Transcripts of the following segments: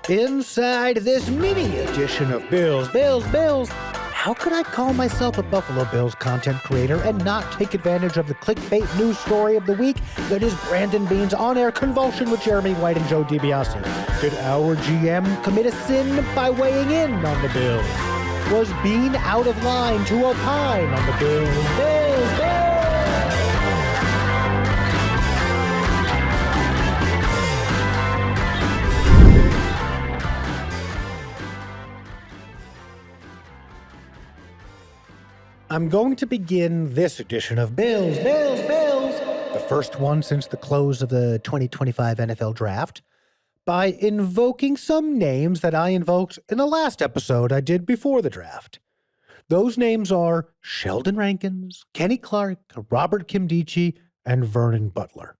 Inside this mini edition of Bills, how could I call myself a Buffalo Bills content creator and not take advantage of the clickbait news story of the week that is Brandon Beane's on-air convulsion with Jeremy White and Joe DiBiase? Did our GM commit a sin by weighing in on the Bills? Was Beane out of line to opine on the Bills? I'm going to begin this edition of Bills, the first one since the close of the 2025 NFL Draft, by invoking some names that I invoked in the last episode I did before the draft. Those names are Sheldon Rankins, Kenny Clark, Robert Nkemdiche, and Vernon Butler.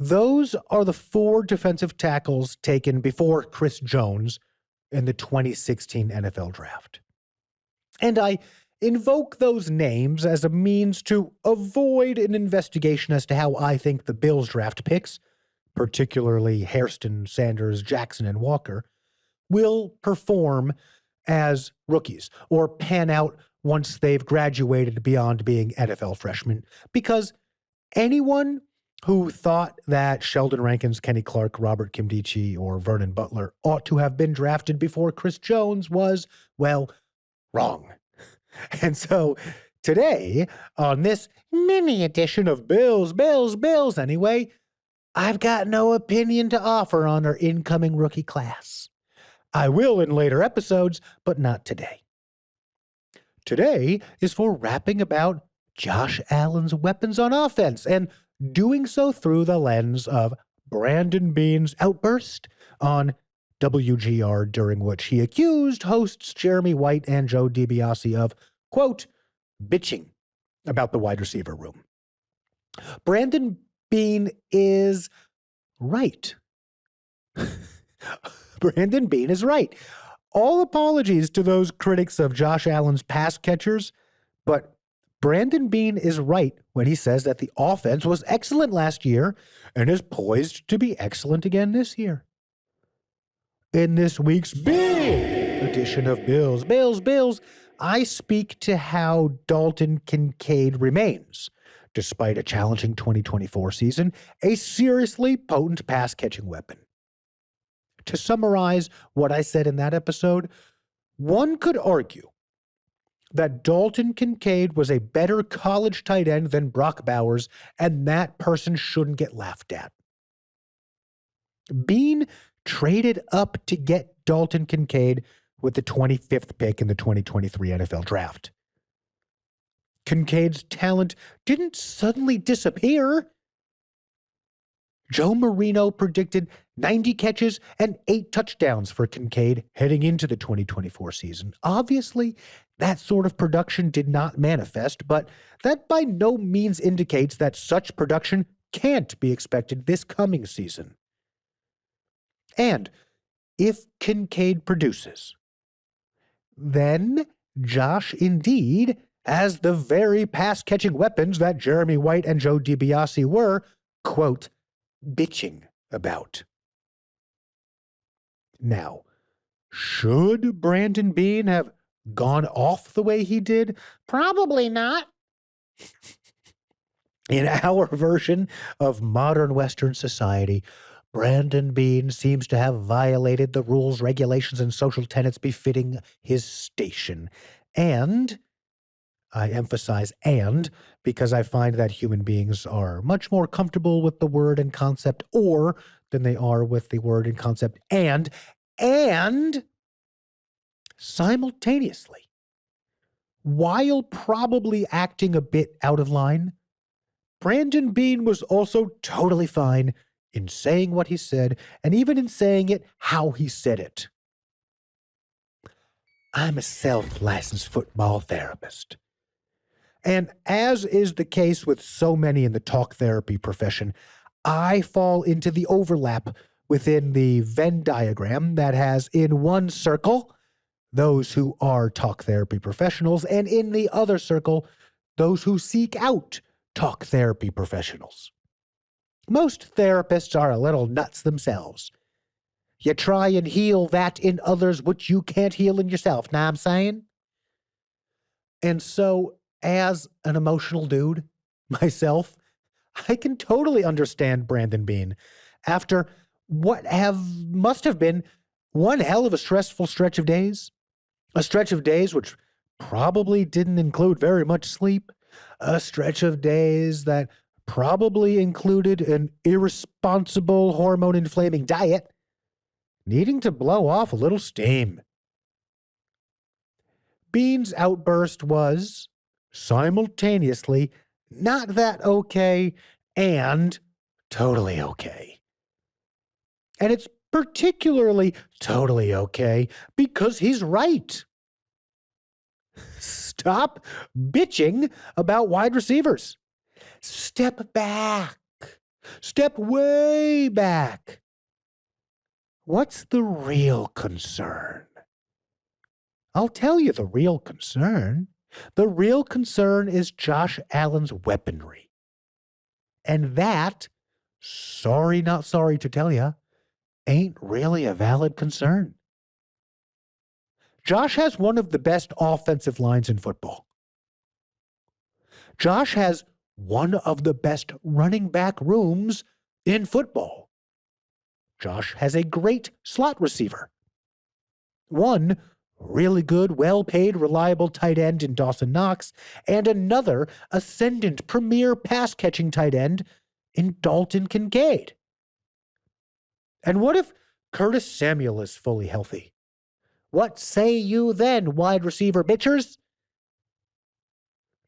Those are the four defensive tackles taken before Chris Jones in the 2016 NFL Draft. And I invoke those names as a means to avoid an investigation as to how I think the Bills draft picks, particularly Hairston, Sanders, Jackson, and Walker, will perform as rookies or pan out once they've graduated beyond being NFL freshmen. Because anyone who thought that Sheldon Rankins, Kenny Clark, Robert Nkemdiche, or Vernon Butler ought to have been drafted before Chris Jones was, well, wrong. And so today, on this mini edition of Bills anyway, I've got no opinion to offer on our incoming rookie class. I will in later episodes, but not today. Today is for rapping about Josh Allen's weapons on offense and doing so through the lens of Brandon Beane's outburst on WGR, during which he accused hosts Jeremy White and Joe DiBiase of, quote, bitching about the wide receiver room. Brandon Beane is right. Brandon Beane is right. All apologies to those critics of Josh Allen's pass catchers, but Brandon Beane is right when he says that the offense was excellent last year and is poised to be excellent again this year. In this week's big edition of Bills, I speak to how Dalton Kincaid remains, despite a challenging 2024 season, a seriously potent pass-catching weapon. To summarize what I said in that episode, one could argue that Dalton Kincaid was a better college tight end than Brock Bowers, and that person shouldn't get laughed at. Beane traded up to get Dalton Kincaid with the 25th pick in the 2023 NFL Draft. Kincaid's talent didn't suddenly disappear. Joe Marino predicted 90 catches and 8 touchdowns for Kincaid heading into the 2024 season. Obviously, that sort of production did not manifest, but that by no means indicates that such production can't be expected this coming season. And if Kincaid produces, then Josh indeed has the very pass-catching weapons that Jeremy White and Joe DiBiase were, quote, bitching about. Now, should Brandon Beane have gone off the way he did? Probably not. In our version of modern Western society, Brandon Beane seems to have violated the rules, regulations, and social tenets befitting his station. And, I emphasize and, because I find that human beings are much more comfortable with the word and concept or than they are with the word and concept and simultaneously, while probably acting a bit out of line, Brandon Beane was also totally fine in saying what he said, and even in saying it how he said it. I'm a self-licensed football therapist. And as is the case with so many in the talk therapy profession, I fall into the overlap within the Venn diagram that has in one circle those who are talk therapy professionals, and in the other circle, those who seek out talk therapy professionals. Most therapists are a little nuts themselves. You try and heal that in others which you can't heal in yourself. Know what I'm saying? And so, as an emotional dude myself, I can totally understand Brandon Beane after what must have been one hell of a stressful stretch of days. A stretch of days which probably didn't include very much sleep. A stretch of days that probably included an irresponsible hormone-inflaming diet, needing to blow off a little steam. Beane's outburst was simultaneously not that okay and totally okay. And it's particularly totally okay because he's right. Stop bitching about wide receivers. Step back. Step way back. What's the real concern? I'll tell you the real concern. The real concern is Josh Allen's weaponry. And that, sorry not sorry to tell you, ain't really a valid concern. Josh has one of the best offensive lines in football. Josh has one of the best running back rooms in football. Josh has a great slot receiver. One really good, well-paid, reliable tight end in Dawson Knox, and another ascendant, premier pass-catching tight end in Dalton Kincaid. And what if Curtis Samuel is fully healthy? What say you then, wide receiver bitchers?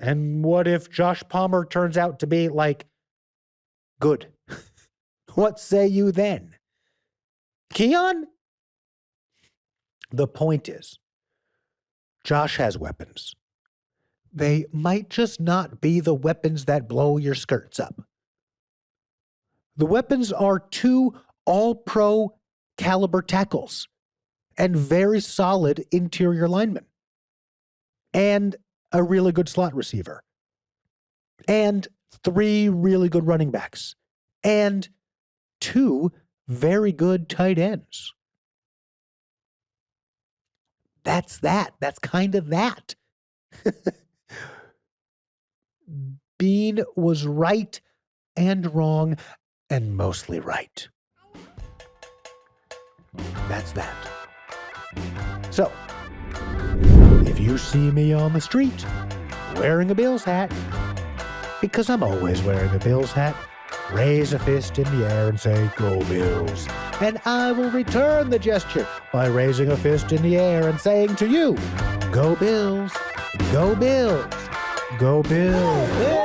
And what if Josh Palmer turns out to be, good? What say you then? Keon? The point is, Josh has weapons. They might just not be the weapons that blow your skirts up. The weapons are 2 all-pro caliber tackles and very solid interior linemen and a really good slot receiver and 3 really good running backs and 2 very good tight ends. That's that. That's kind of that. Beane was right and wrong and mostly right. That's that. So, if you see me on the street wearing a Bills hat, because I'm always wearing a Bills hat, raise a fist in the air and say, "Go Bills." And I will return the gesture by raising a fist in the air and saying to you, "Go Bills, go Bills, go Bills."